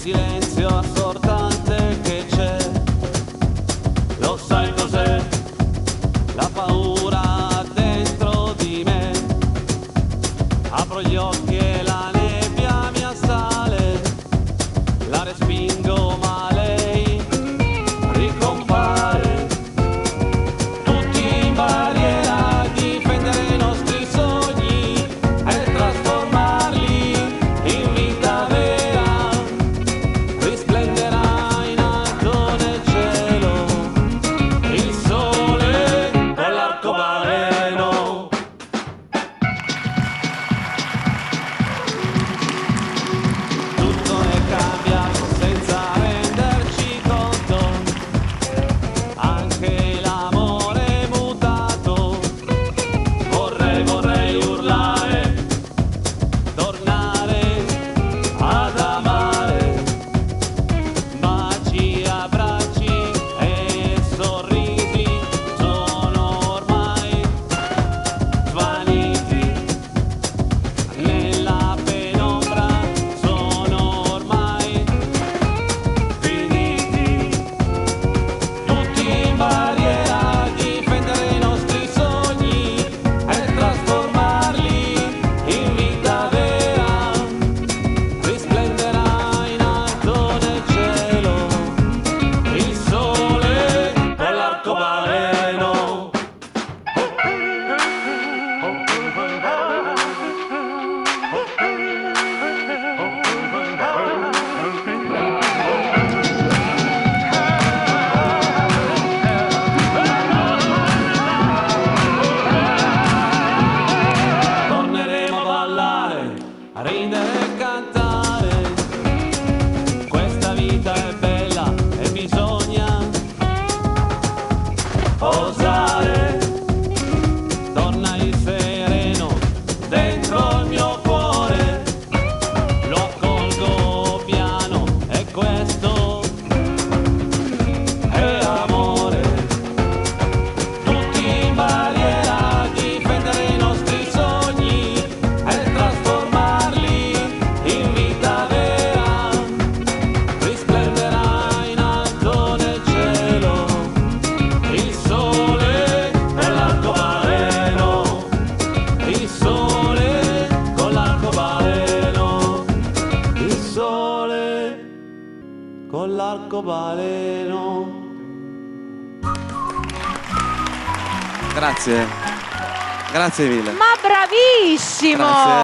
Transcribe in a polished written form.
silenzio assortante che c'è, lo sai cos'è? La paura dentro di me. Apro gli occhi e la nebbia mi assale, la respingo ma lei ricompare. Tutti in barriera a difendere i nostri sogni e trasformarli in vita vera. Risplenderà in alto nel cielo il sole con l'arcobaleno. Tutto è cambiato senza renderci conto, anche l'amore è mutato. Vorrei urlare, tornare ad amare, baci, abbracci e sorrisi sono ormai svaniti nella penombra, sono ormai finiti. Tutti in barriera a difendere i nostri sogni e trasformarli in vita vera. Risplenderà in alto nel cielo il sole con l'arcobaleno. Torneremo a ballare, a ridere e cantare. Questa vita è bella e bisogna osare. Torna il sereno dentro il mio cuore, lo accolgo piano e questo è amore. Tutti in barriera a difendere i nostri sogni e trasformarli in vita vera. Risplenderà in alto nel cielo il sole con l'arcobaleno. Il sole con l'arcobaleno. Il sole con l'arcobaleno. Grazie. Grazie mille. Ma bravissimo! Grazie.